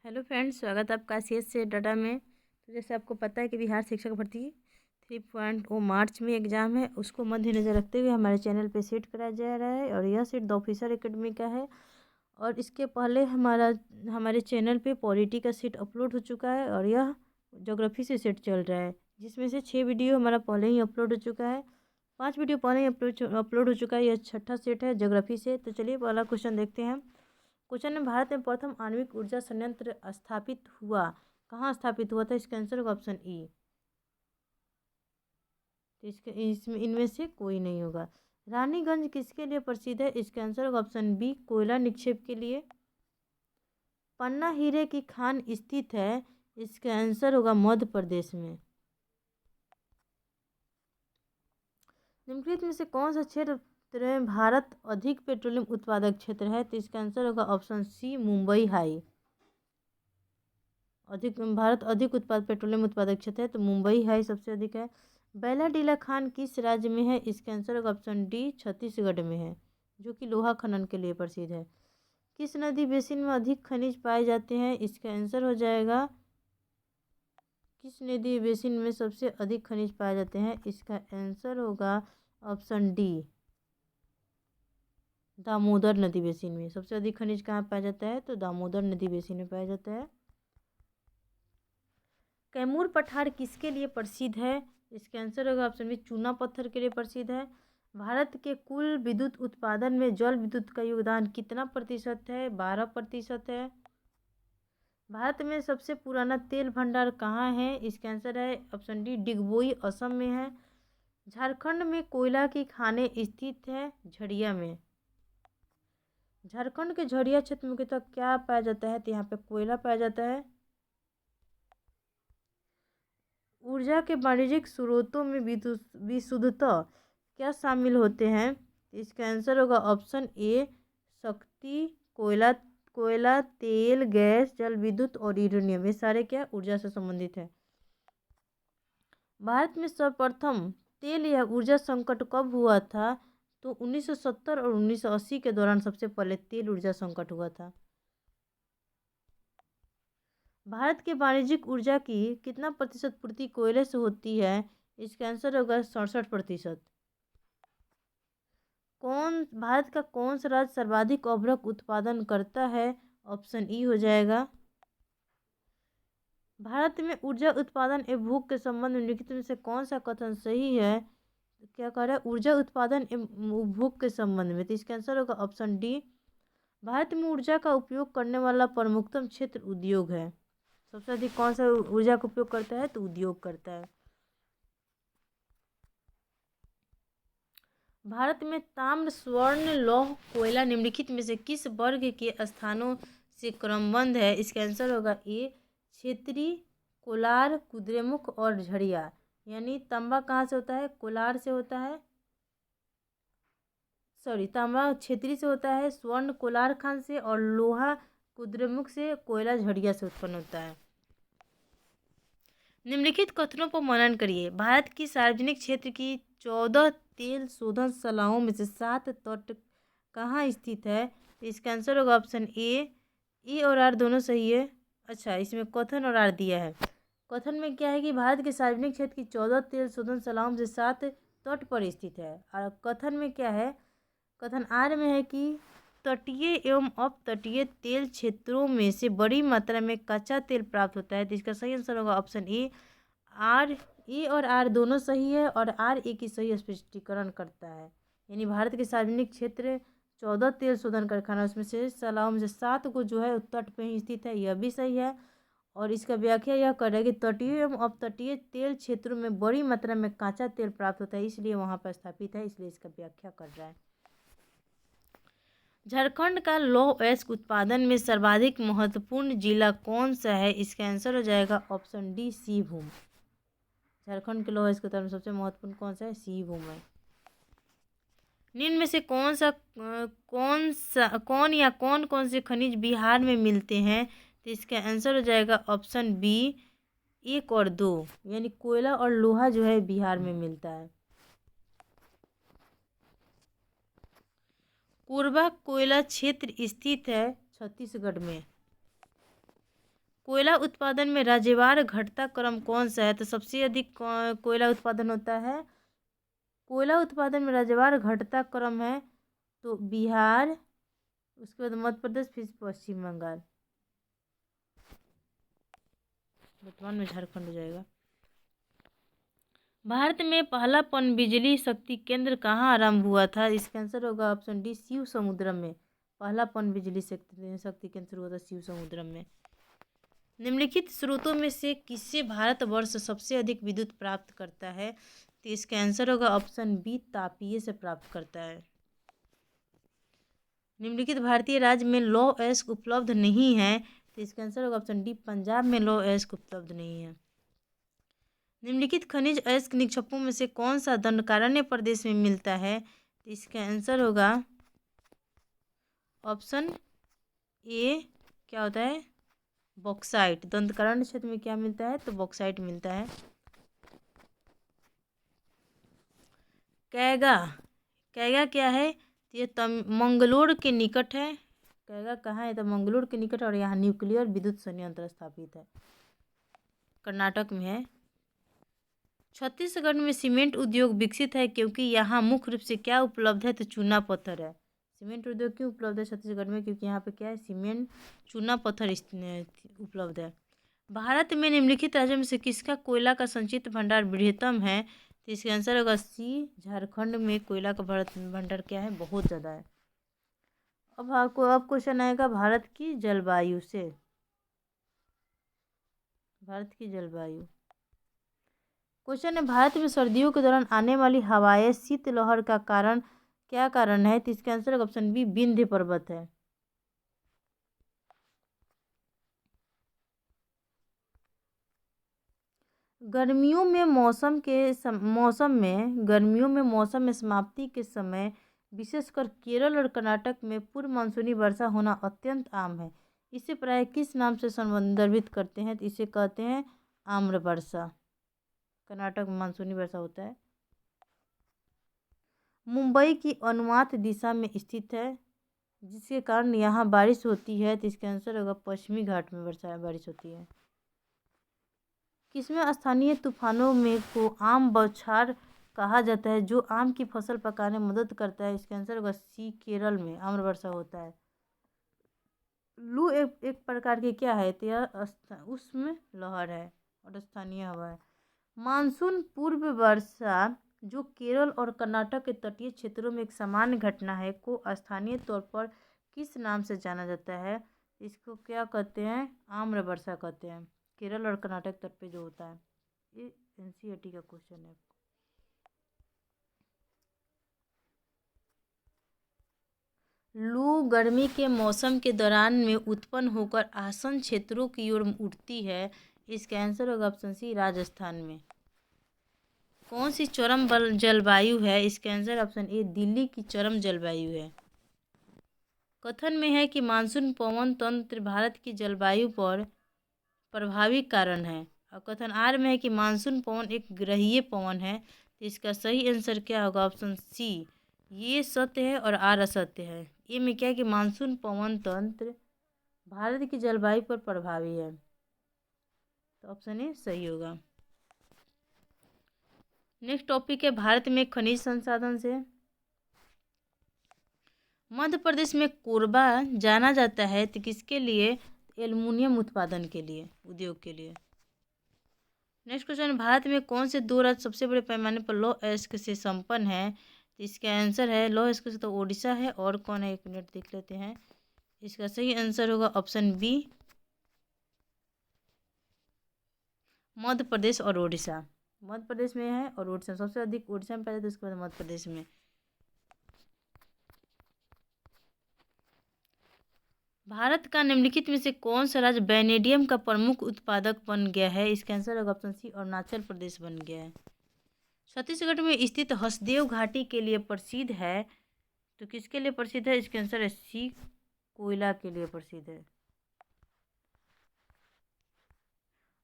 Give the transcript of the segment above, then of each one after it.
Hello friends, स्वागत है आपका सीएस से डाटा में। तो जैसे आपको पता है कि बिहार शिक्षक भर्ती 3.0 मार्च में एग्ज़ाम है, उसको मद्देनज़र रखते हुए हमारे चैनल पे सेट कराया जा रहा है और यह सेट द ऑफिसर एकेडमी का है। और इसके पहले हमारे चैनल पे पॉलिटी का सेट अपलोड हो चुका है और यह ज्योग्राफी से सेट चल रहा है, जिसमें से 6 वीडियो हमारा पहले ही अपलोड हो चुका है, 5 वीडियो पहले ही अपलोड हो चुका है। यह छठा सेट है ज्योग्राफी से। तो चलिए पहला क्वेश्चन देखते हैं। क्वेश्चन में भारत में प्रथम आणविक ऊर्जा संयंत्र स्थापित हुआ, कहाँ स्थापित हुआ था? इसका आंसर होगा ऑप्शन ई। तो इसके इसमें इनमें से कोई नहीं होगा। रानीगंज किसके लिए प्रसिद्ध है? इसका आंसर होगा ऑप्शन बी, कोयला निक्षेप के लिए। पन्ना हीरे की खान स्थित है, इसका आंसर होगा मध्य प्रदेश में। निम्नलिखित में से कौन सा क्षेत्र में भारत अधिक पेट्रोलियम उत्पादक क्षेत्र है? तो इसका आंसर होगा option C, Mumbai High. Bharat अधिक पेट्रोलियम उत्पादक क्षेत्र है तो मुंबई हाई सबसे अधिक है। बैलाडीला खान किस राज्य में है? इसका आंसर होगा ऑप्शन डी, छत्तीसगढ़ में है, जो कि लोहा खनन के लिए प्रसिद्ध है। किस नदी बेसिन में अधिक खनिज पाए जाते हैं? इसका आंसर हो जाएगा, किस नदी बेसिन में सबसे अधिक खनिज पाए जाते हैं? इसका आंसर होगा ऑप्शन डी, दामोदर नदी बेसिन में। सबसे अधिक खनिज कहाँ पाया जाता है? तो दामोदर नदी बेसिन में पाया जाता है। कैमूर पठार किसके लिए प्रसिद्ध है? इसका आंसर होगा ऑप्शन बी, चूना पत्थर के लिए प्रसिद्ध है। भारत के कुल विद्युत उत्पादन में जल विद्युत का योगदान कितना प्रतिशत है? 12% है। भारत में सबसे पुराना तेल भंडार कहाँ है? इसका आंसर है ऑप्शन डी, डिगबोई असम में है। झारखंड में कोयला की खानें स्थित है, झरिया में। झारखंड के झरिया क्षेत्र में मुख्यतः क्या पाया जाता है? तो यहाँ पे कोयला पाया जाता है। ऊर्जा के वाणिज्यिक स्रोतों में विशुद्धता क्या शामिल होते हैं? इसका आंसर होगा ऑप्शन ए, शक्ति, कोयला, तेल, गैस, जल विद्युत और यूरेनियम। ये सारे क्या ऊर्जा से संबंधित है। भारत में सर्वप्रथम तेल या ऊर्जा संकट कब हुआ था? तो 1970 और 1980 के दौरान सबसे पहले तेल ऊर्जा संकट हुआ था। भारत के वाणिज्यिक ऊर्जा की कितना प्रतिशत पूर्ति कोयले से होती है? इसका आंसर होगा 67%। भारत का कौन सा राज्य सर्वाधिक अभ्रक उत्पादन करता है? ऑप्शन ई हो जाएगा। भारत में ऊर्जा उत्पादन एवं भूख के संबंध में निम्नलिखित में से कौन सा कथन सही है? क्या कह रहा है? ऊर्जा उत्पादन एवं उपभोग के संबंध में। तो इसका आंसर होगा ऑप्शन डी, भारत में ऊर्जा का उपयोग करने वाला प्रमुखतम क्षेत्र उद्योग है। सबसे अधिक कौन सा ऊर्जा का उपयोग करता है? तो उद्योग करता है। भारत में ताम्र, स्वर्ण, लौह, कोयला निम्नलिखित में से किस वर्ग के स्थानों से क्रमबद्ध है? इसका आंसर होगा ए, क्षेत्रीय, कोलार, कुद्रेमुख और झरिया। यानी तांबा कहाँ से होता है? कोलार से होता है। तांबा क्षेत्रीय से होता है, स्वर्ण कोलार खान से और लोहा कुद्रेमुख से, कोयला झरिया से उत्पन्न होता है। निम्नलिखित कथनों पर मनन करिए। भारत की सार्वजनिक क्षेत्र की 14 तेल शोधन सलाहों में से 7 तट कहाँ स्थित है? इसका आंसर होगा ऑप्शन ए और आर दोनों सही है। अच्छा, इसमें कथन और आर दिया है। कथन में क्या है कि भारत के सार्वजनिक क्षेत्र की 14 तेल शोधन सलाहों में से 7 तट पर स्थित है। और कथन में क्या है? कथन आर में है कि तटीय एवं अपतटीय तेल क्षेत्रों में से बड़ी मात्रा में कच्चा तेल प्राप्त होता है। तो इसका सही आंसर होगा ऑप्शन ए। ए और आर दोनों सही है और आर ए की सही स्पष्टीकरण करता है। यानी भारत के सार्वजनिक क्षेत्र 14 तेल शोधन कारखाना, उसमें से सलाहों में से 7 को जो है तट पे ही स्थित है, यह भी सही है। और इसका व्याख्या यह कर रहा है कि तटीय एवं अपतटीय तेल क्षेत्रों में बड़ी मात्रा में कांचा तेल प्राप्त होता है, इसलिए वहाँ पर स्थापित है, इसलिए इसका व्याख्या कर रहा है। झारखंड का लौह अयस्क उत्पादन में सर्वाधिक महत्वपूर्ण जिला कौन सा है? इसका आंसर हो जाएगा ऑप्शन डी, सिंहभूम। झारखंड के लौह अयस्क उत्पादन में सबसे महत्वपूर्ण कौन सा है? सिंहभूम है। निम्न में से कौन कौन से खनिज बिहार में मिलते हैं? तो इसका आंसर हो जाएगा ऑप्शन बी, 1 और 2। यानी कोयला और लोहा जो है बिहार में मिलता है। कोरबा कोयला क्षेत्र स्थित है छत्तीसगढ़ में। कोयला उत्पादन में राज्यवार घटता क्रम कौन सा है? तो सबसे अधिक कोयला उत्पादन होता है, कोयला उत्पादन में राज्यवार घटता क्रम है तो बिहार, उसके बाद मध्य प्रदेश, फिर पश्चिम बंगाल, वर्तमान में झारखंड हो जाएगा। भारत में पहला पनबिजली शक्ति केंद्र कहाँ आरंभ हुआ था? इसका आंसर होगा ऑप्शन डी, शिव समुद्रम में। पहला पनबिजली शक्ति केंद्र शुरू हुआ था शिव समुद्रम में। निम्नलिखित स्रोतों में से किससे भारतवर्ष सबसे अधिक विद्युत प्राप्त करता है? तो इसका आंसर होगा ऑप्शन बी, तापीय से प्राप्त करता है। निम्नलिखित भारतीय राज्य में लौह अयस्क उपलब्ध नहीं है, तो इसका आंसर होगा ऑप्शन डी, पंजाब में लौह अयस्क उपलब्ध नहीं है। निम्नलिखित खनिज अयस्क निक्षेपों में से कौन सा दंडकारण्य प्रदेश में मिलता है? तो इसका आंसर होगा ऑप्शन ए, क्या होता है, बॉक्साइट। दंडकारण्य क्षेत्र में क्या मिलता है? तो बॉक्साइट मिलता है। कैगा, कैगा क्या है? तो ये मंगलोर के निकट है। कैगा कहाँ है? तो मंगलोर के निकट, और यहाँ न्यूक्लियर विद्युत संयंत्र स्थापित है, कर्नाटक में है। छत्तीसगढ़ में सीमेंट उद्योग विकसित है क्योंकि यहाँ मुख्य रूप से क्या उपलब्ध है? तो चूना पत्थर है। सीमेंट उद्योग क्यों उपलब्ध है छत्तीसगढ़ में? क्योंकि यहाँ पे क्या है? सीमेंट, चूना पत्थर उपलब्ध है। भारत में निम्नलिखित राज्यों में से किसका कोयला का संचित भंडार बृहत्तम है? तो इसका आंसर होगा सी, झारखंड में कोयला का भंडार क्या है? बहुत ज़्यादा है। अब क्वेश्चन आएगा भारत की जलवायु से। भारत की जलवायु क्वेश्चन है, भारत में सर्दियों के दौरान आने वाली हवाएं शीतलहर का कारण क्या कारण है? तो इसका आंसर ऑप्शन बी, विंध्य पर्वत है। गर्मियों में मौसम में समाप्ति के समय विशेषकर केरल और कर्नाटक में पूर्व मानसूनी वर्षा होना अत्यंत आम है। इसे प्राय किस नाम से संदर्भित करते हैं? तो इसे कहते हैं आम्र वर्षा। कर्नाटक में मानसूनी वर्षा होता है। मुंबई की अनुमात दिशा में स्थित है जिसके कारण यहाँ बारिश होती है, तो इसका आंसर होगा पश्चिमी घाट में बारिश होती है। किसमें स्थानीय तूफानों में को आम बौछार कहा जाता है जो आम की फसल पकाने में मदद करता है? इसका आंसर होगा सी, केरल में आम्र वर्षा होता है। लू एक प्रकार की क्या है? तो यह उसमें लहर है और स्थानीय हवा है। मानसून पूर्व वर्षा जो केरल और कर्नाटक के तटीय क्षेत्रों में एक सामान्य घटना है को स्थानीय तौर पर किस नाम से जाना जाता है? इसको क्या कहते हैं? आम्र वर्षा कहते हैं। केरल और कर्नाटक तट पे जो होता है। ये एनसीईआरटी का क्वेश्चन है। लू गर्मी के मौसम के दौरान में उत्पन्न होकर आसन क्षेत्रों की ओर उठती है। इसका आंसर होगा ऑप्शन सी, राजस्थान में। कौन सी चरम जलवायु है? इसका आंसर ऑप्शन ए, दिल्ली की चरम जलवायु है। कथन में है कि मानसून पवन तंत्र भारत की जलवायु पर प्रभावी कारण है, और कथन आर में है कि मानसून पवन एक ग्रहीय पवन है। तो इसका सही आंसर क्या होगा? ऑप्शन सी, ये सत्य है और आर असत्य है। ए में क्या है कि मानसून पवन तंत्र भारत की जलवायु पर प्रभावी है, तो ऑप्शन ए सही होगा। नेक्स्ट टॉपिक है भारत में खनिज संसाधन से। मध्य प्रदेश में कोरबा जाना जाता है तो किसके लिए? एल्युमिनियम उत्पादन के लिए, उद्योग के लिए। नेक्स्ट क्वेश्चन, भारत में कौन से दो राज्य सबसे बड़े पैमाने पर लौह अयस्क से संपन्न है? तो इसका आंसर है लौह अयस्क से तो ओडिशा है, और कौन है? एक मिनट देख लेते हैं। इसका सही आंसर होगा ऑप्शन बी, मध्य प्रदेश और ओडिशा। मध्य प्रदेश में है और ओडिशा सबसे अधिक ओडिशा में पाया जाता है, उसके बाद मध्य प्रदेश में। भारत का निम्नलिखित में से कौन सा राज्य वैनेडियम का प्रमुख उत्पादक बन गया है? इसका आंसर होगा ऑप्शन सी, अरुणाचल प्रदेश बन गया है। छत्तीसगढ़ में स्थित हसदेव घाटी के लिए प्रसिद्ध है, तो किसके लिए प्रसिद्ध है? इसका आंसर है सी, कोयला के लिए प्रसिद्ध है।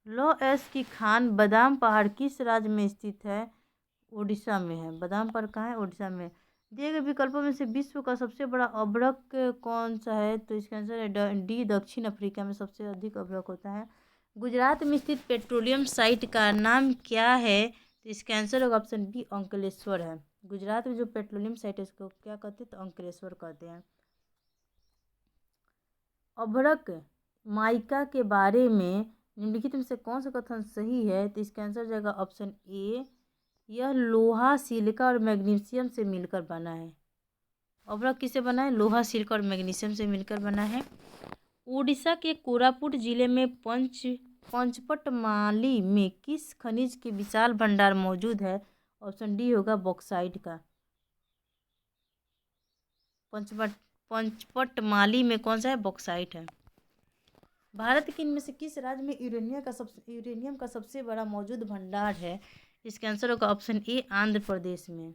लौह अयस्क की खान बादाम पहाड़ किस राज्य में स्थित है? ओडिशा में है। बादाम पहाड़ कहाँ है? ओडिशा में। दिए गए विकल्पों में से विश्व का सबसे बड़ा अभ्रक कौन सा है? तो इसका आंसर है डी, दक्षिण अफ्रीका में सबसे अधिक अभ्रक होता है। गुजरात में स्थित पेट्रोलियम साइट का नाम क्या है? तो इसका आंसर होगा ऑप्शन बी, अंकलेश्वर है। गुजरात में जो पेट्रोलियम साइट है इसको क्या कहते हैं? तो अंकलेश्वर कहते हैं। अभ्रक माइका के बारे में निम्नलिखित में से कौन सा कथन सही है? तो इसका आंसर जाएगा ऑप्शन ए, यह लोहा, सिलिका और मैग्नीशियम से मिलकर बना है। अभ्रक किससे बना है? लोहा, सिलिका और मैग्नीशियम से मिलकर बना है। उड़ीसा के कोरापुट जिले में पंचपटमाली में किस खनिज के विशाल भंडार मौजूद है? ऑप्शन डी होगा बॉक्साइट का। पंचपटमाली में कौन सा है? बॉक्साइट है। भारत के इनमें से किस राज्य में यूरेनियम का सबसे बड़ा मौजूद भंडार है? इसका आंसर होगा ऑप्शन ए, आंध्र प्रदेश में।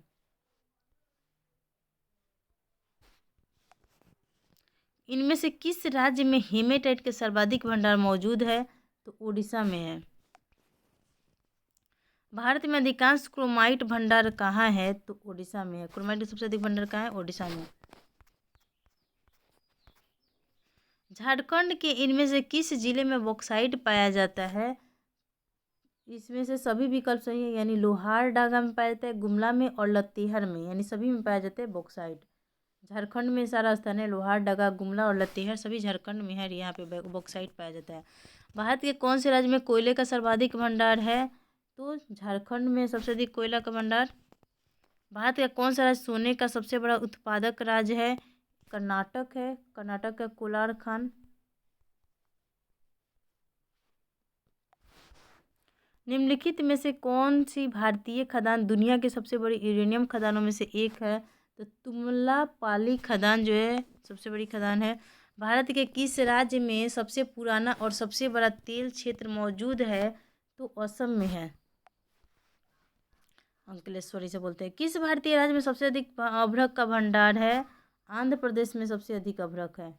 इनमें से किस राज्य में हेमेटाइट के सर्वाधिक भंडार मौजूद है? तो उड़ीसा में है। भारत में अधिकांश क्रोमाइट भंडार कहाँ है? तो उड़ीसा में है। क्रोमाइट का सबसे अधिक भंडार कहाँ है? उड़ीसा में। झारखंड के इनमें से किस जिले में बॉक्साइट पाया जाता है? इसमें से सभी विकल्प सही है, यानी लोहारडागा में पाया जाता है, गुमला में और लतेहर में, यानी सभी में पाया जाता है बॉक्साइट। झारखंड में सारा स्थान है। लोहारडागा, गुमला और लतेहर सभी झारखंड में है। यहाँ पे बॉक्साइट पाया जाता है। भारत के कौन से राज्य में कोयले का सर्वाधिक भंडार है? तो झारखंड में सबसे अधिक कोयला का भंडार। भारत का कौन सा राज्य सोने का सबसे बड़ा उत्पादक राज्य है? कर्नाटक है। कर्नाटक का कोलार खान। निम्नलिखित में से कौन सी भारतीय खदान दुनिया के सबसे बड़ी यूरेनियम खदानों में से एक है? तो तुमलापाली खदान जो है सबसे बड़ी खदान है। भारत के किस राज्य में सबसे पुराना और सबसे बड़ा तेल क्षेत्र मौजूद है? तो असम में है। अंकलेश्वरी से बोलते हैं। किस भारतीय राज्य में सबसे अधिक अभ्रक का भंडार है? आंध्र प्रदेश में सबसे अधिक अभ्रक है।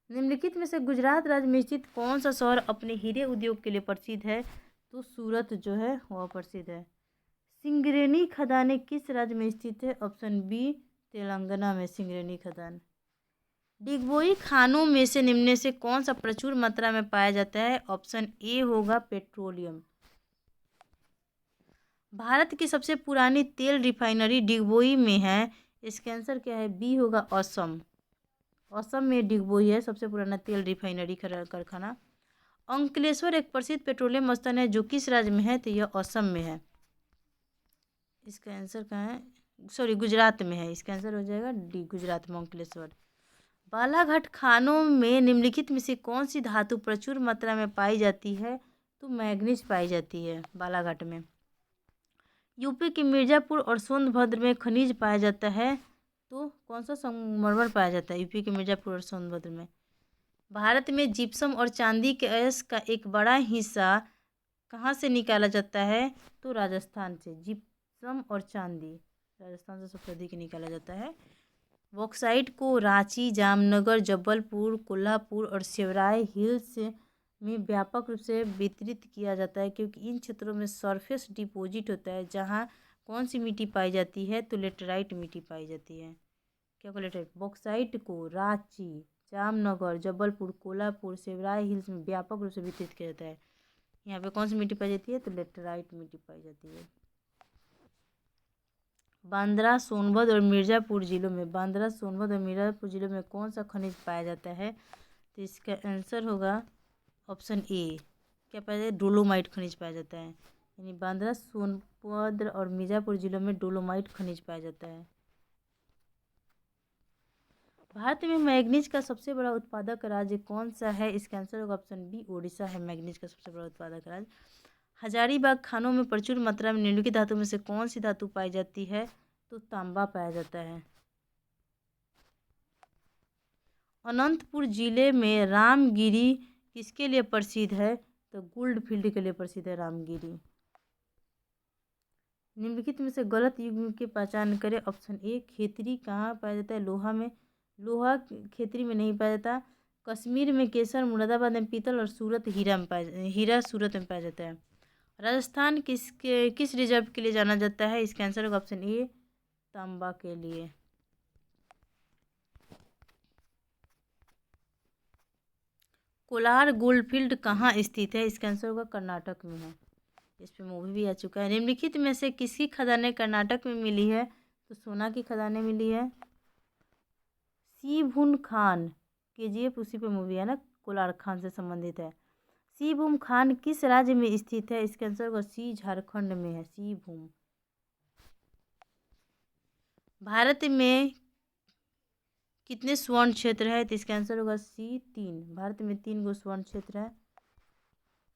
निम्नलिखित में से गुजरात राज्य में स्थित कौन सा शहर अपने हीरे उद्योग के लिए प्रसिद्ध है? तो सूरत जो है वह प्रसिद्ध है। सिंगरेनी खदानें किस राज्य में स्थित है? ऑप्शन बी, तेलंगाना में सिंगरेनी खदान। डिगबोई खानों में से निम्न से कौन सा प्रचुर मात्रा में पाया जाता है? ऑप्शन ए होगा पेट्रोलियम। भारत की सबसे पुरानी तेल रिफाइनरी डिगबोई में है। इसका आंसर क्या है? बी होगा असम। असम में डिगबोई है सबसे पुराना तेल रिफाइनरी कारखाना। अंकलेश्वर एक प्रसिद्ध पेट्रोलियम स्थल है जो किस राज्य में है? तो यह असम में है। इसका आंसर कहाँ है? सॉरी, गुजरात में है। इसका आंसर हो जाएगा डी, गुजरात में अंकलेश्वर। बालाघाट खानों में निम्नलिखित में से कौन सी धातु प्रचुर मात्रा में पाई जाती है? तो मैग्नीज पाई जाती है बालाघाट में। यूपी के मिर्ज़ापुर और सोनभद्र में खनिज पाया जाता है। तो कौन सा संगमरमर पाया जाता है? यूपी के मिर्ज़ापुर और सोनभद्र में। भारत में जिप्सम और चांदी के अयस्क का एक बड़ा हिस्सा कहाँ से निकाला जाता है? तो राजस्थान से। जिप्सम और चांदी राजस्थान से सबसे अधिक निकाला जाता है। बॉक्साइट को रांची, जामनगर, जबलपुर, कोल्हापुर और सेवराय हिल्स में व्यापक रूप से वितरित किया जाता है क्योंकि इन क्षेत्रों में सरफेस डिपॉजिट होता है। जहाँ कौन सी मिट्टी पाई जाती है? तो लेटराइट मिट्टी पाई जाती है। क्या को लेटराइट? बॉक्साइट को रांची, जामनगर, जबलपुर, कोल्हापुर, सेवराय हिल्स में व्यापक रूप से वितरित किया जाता है। यहाँ पे कौन सी मिट्टी पाई जाती है? तो लेटराइट मिट्टी पाई जाती है। बांद्रा, सोनभद्र और मिर्ज़ापुर जिलों में कौन सा खनिज पाया जाता है? तो इसका आंसर होगा ऑप्शन ए। क्या पाया जाता है? डोलोमाइट खनिज पाया जाता है। यानी बांद्रा, सोनभद्र और मिर्ज़ापुर जिलों में डोलोमाइट खनिज पाया जाता है। भारत में मैग्नीज का सबसे बड़ा उत्पादक राज्य कौन सा है? इसका आंसर होगा ऑप्शन बी, उड़ीसा है मैग्नीज का सबसे बड़ा उत्पादक राज्य। हजारीबाग खानों में प्रचुर मात्रा में निम्नलिखित धातु में से कौन सी धातु पाई जाती है? तो तांबा पाया जाता है। अनंतपुर जिले में रामगिरी किसके लिए प्रसिद्ध है? तो गोल्ड फील्ड के लिए प्रसिद्ध है रामगिरी। निम्नलिखित में से गलत युग्म की पहचान करें। ऑप्शन ए, खेतरी कहाँ पाया जाता है? लोहा में। लोहा खेतरी में नहीं पाया जाता। कश्मीर में केसर, मुरादाबाद में पीतल और सूरत हीरा सूरत में पाया जाता है। राजस्थान किस रिजर्व के लिए जाना जाता है? इसका आंसर होगा ऑप्शन ए, तांबा के लिए। कोलार गोल्डफील्ड कहाँ स्थित है? इसका आंसर होगा कर्नाटक में है। इस पे मूवी भी आ चुका है। निम्नलिखित में से किसकी खदानें कर्नाटक में मिली है? तो सोना की खदानें मिली है। सीभुन खान, केजीएफ उसी पे मूवी है ना, कोलार खान से संबंधित है। सीभूम खान किस राज्य में स्थित है? इसका आंसर होगा सी, झारखंड में है सीभूम। भारत में कितने स्वर्ण क्षेत्र है? तो इसका आंसर होगा सी, 3। भारत में 3 गो स्वर्ण क्षेत्र है।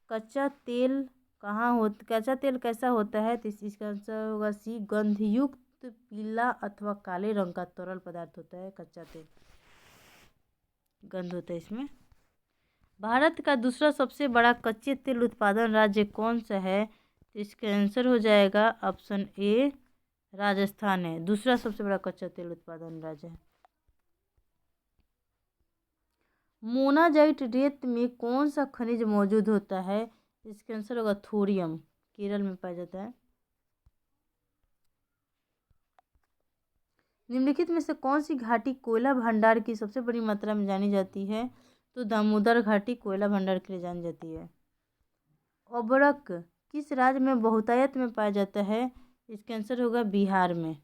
कच्चा तेल कच्चा तेल कैसा होता है? तो इसका आंसर होगा सी, गंधयुक्त पीला अथवा काले रंग का तरल पदार्थ होता है कच्चा तेल, गंध होता है इसमें। भारत का दूसरा सबसे बड़ा कच्चे तेल उत्पादन राज्य कौन सा है? तो इसका आंसर हो जाएगा ऑप्शन ए, राजस्थान है। दूसरा सबसे बड़ा कच्चा तेल उत्पादन राज्य है। मोनाजाइट रेत में कौन सा खनिज मौजूद होता है? इसका आंसर होगा थोरियम, केरल में पाया जाता है। निम्नलिखित में से कौन सी घाटी कोयला भंडार की सबसे बड़ी मात्रा में जानी जाती है? तो दामोदर घाटी कोयला भंडार के लिए जानी जाती है। अबरक किस राज्य में बहुतायत में पाया जाता है? इसका आंसर होगा बिहार में।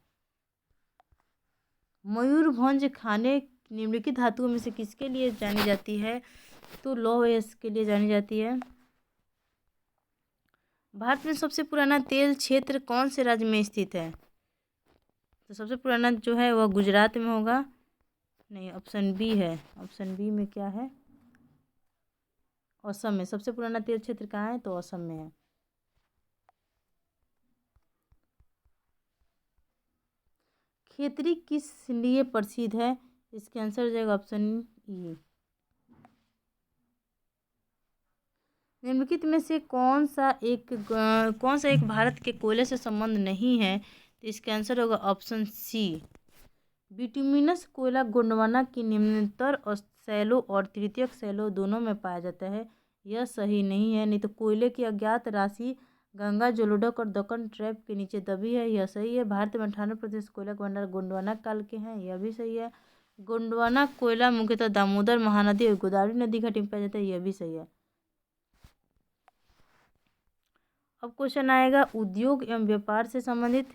मयूरभंज खाने निम्नलिखित धातुओं में से किसके लिए जानी जाती है? तो लौह के लिए जानी जाती है। भारत में सबसे पुराना तेल क्षेत्र कौन से राज्य में स्थित है? तो सबसे पुराना जो है वह गुजरात में होगा। नहीं, ऑप्शन बी है। ऑप्शन बी में क्या है? असम में। सबसे पुराना तेल क्षेत्र कहाँ है? तो असम में है। खेतरी किस लिए प्रसिद्ध है? इसके आंसर हो जाएगा ऑप्शन ई। निम्नलिखित में से कौन सा एक भारत के कोयले से संबंध नहीं है? तो इसका आंसर होगा ऑप्शन सी, बिटुमिनस कोयला गोंडवाना की निम्नतर शैलों और तृतीयक शैलों दोनों में पाया जाता है। यह सही नहीं है। नहीं तो कोयले की अज्ञात राशि गंगा जलोढ़ और दक्कन ट्रैप के नीचे दबी है, यह सही है। भारत में 98% कोयला के भंडार गोंडवाना काल के हैं, यह भी सही है। गोंडवाना कोयला मुख्यतः दामोदर महानदी और गोदावरी नदी घाटी में पाया जाता है, यह भी सही है। अब क्वेश्चन आएगा उद्योग एवं व्यापार से संबंधित।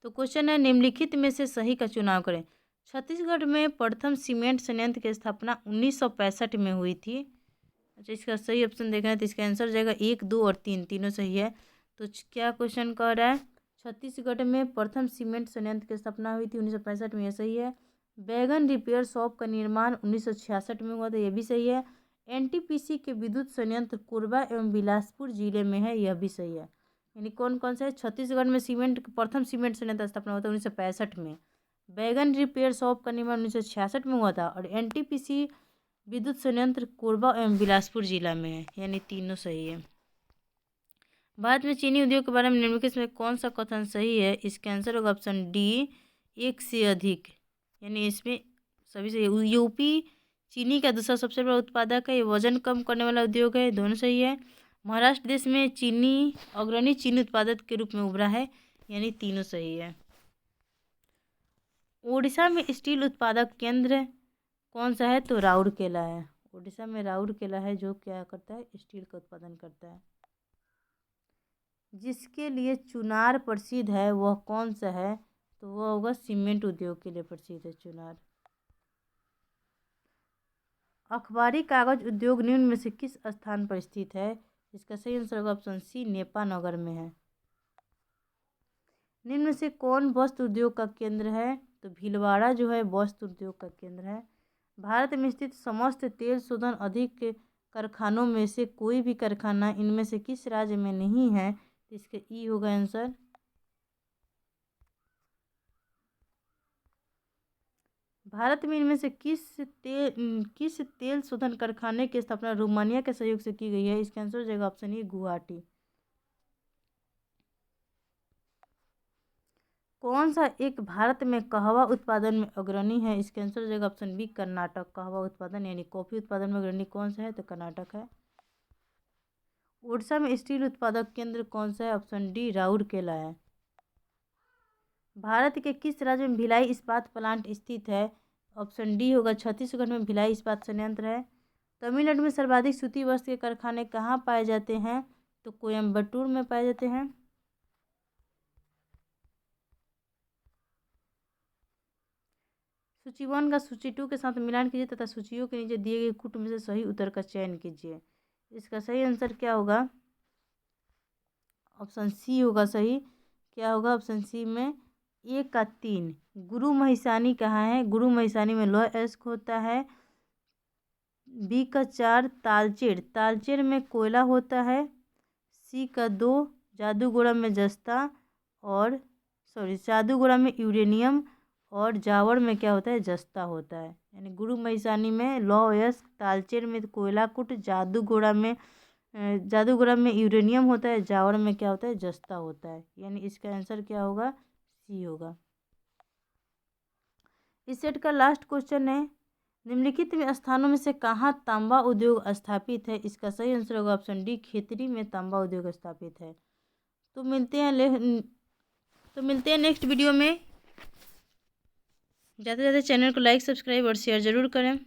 तो क्वेश्चन है निम्नलिखित में से सही का चुनाव करें। छत्तीसगढ़ में प्रथम सीमेंट संयंत्र की स्थापना 1965 में हुई थी। अच्छा, इसका सही ऑप्शन देखना है तो इसका आंसर हो जाएगा 1, 2 और 3, तीनों सही है। तो क्या क्वेश्चन कह रहा है? छत्तीसगढ़ में प्रथम सीमेंट संयंत्र की स्थापना हुई थी 1965 में, यह सही है। बैगन रिपेयर शॉप का निर्माण 1966 में हुआ था, यह भी सही है। एनटीपीसी के विद्युत संयंत्र कोरबा एवं बिलासपुर जिले में है, यह भी सही है। यानी कौन कौन सा है? छत्तीसगढ़ में प्रथम सीमेंट संयंत्र स्थापना हुआ था 1965 में। बैगन रिपेयर शॉप का निर्माण 1966 में हुआ था और एनटीपीसी विद्युत संयंत्र कोरबा एवं बिलासपुर जिला में है, यानी तीनों सही है। भारत में चीनी उद्योग के बारे में निम्नलिखित में कौन सा कथन सही है? इसका आंसर होगा ऑप्शन डी, 1 से अधिक, यानी इसमें सभी सही है। यूपी चीनी का दूसरा सबसे बड़ा उत्पादक है, ये वजन कम करने वाला उद्योग है, दोनों सही है। महाराष्ट्र देश में चीनी अग्रणी चीनी उत्पादक के रूप में उभरा है, यानी तीनों सही है। ओडिशा में स्टील उत्पादक केंद्र कौन सा है? तो राउरकेला है। ओडिशा में राउरकेला है जो क्या करता है? स्टील का उत्पादन करता है। जिसके लिए चुनार प्रसिद्ध है वह कौन सा है? तो वह होगा सीमेंट उद्योग के लिए प्रसिद्ध है चुनार। अखबारी कागज उद्योग निम्न में से किस स्थान पर स्थित है? इसका सही आंसर होगा ऑप्शन सी, नेपानगर में है। निम्न में से कौन वस्त्र उद्योग का केंद्र है? तो भीलवाड़ा जो है वस्त्र उद्योग का केंद्र है। भारत में स्थित समस्त तेल शोधन अधिक कारखानों में से कोई भी कारखाना इनमें से किस राज्य में नहीं है? तो इसका ई होगा आंसर। भारत में इनमें से किस तेल शोधन कारखाने की स्थापना रोमानिया के सहयोग से की गई है? इसका आंसर हो जाएगा ऑप्शन ई, गुवाहाटी। कौन सा एक भारत में कहवा उत्पादन में अग्रणी है? इसका आंसर हो जाएगा ऑप्शन बी, कर्नाटक। कहवा उत्पादन यानी कॉफी उत्पादन में अग्रणी कौन सा है? तो कर्नाटक है। उड़ीसा में स्टील उत्पादक केंद्र कौन सा है? ऑप्शन डी, राउरकेला है। भारत के किस राज्य में भिलाई इस्पात प्लांट स्थित है? ऑप्शन डी होगा छत्तीसगढ़ में भिलाई इस्पात संयंत्र है। तमिलनाडु में सर्वाधिक सूती वस्त्र के कारखाने कहाँ पाए जाते हैं? तो कोयम्बटूर में पाए जाते हैं। सूची 1 का सूची 2 के साथ मिलान कीजिए तथा सूचियों के नीचे दिए गए कूट में से सही उत्तर का चयन कीजिए। इसका सही आंसर क्या होगा? ऑप्शन सी होगा सही। क्या होगा ऑप्शन सी में? 1 का 3 गुरु महिसानी कहाँ है? गुरु महिसानी में लौह अयस्क होता है। बी का 4 तालचेर, तालचेर में कोयला होता है। सी का 2 जादूगोड़ा में जस्ता और जादूगोड़ा में यूरेनियम और जावर में क्या होता है? जस्ता होता है। यानी गुरु महिसानी में लौह अयस्क, तालचेर में कोयला कुट, जादूगोड़ा में यूरेनियम होता है, जावर में क्या होता है? जस्ता होता है। यानी इसका आंसर क्या होगा? सी होगा। इस सेट का लास्ट क्वेश्चन है, निम्नलिखित में स्थानों में से कहाँ तांबा उद्योग स्थापित है? इसका सही आंसर होगा ऑप्शन डी, खेतरी में तांबा उद्योग स्थापित है। तो मिलते हैं नेक्स्ट वीडियो में। ज़्यादा से ज़्यादा चैनल को लाइक, सब्सक्राइब और शेयर ज़रूर करें।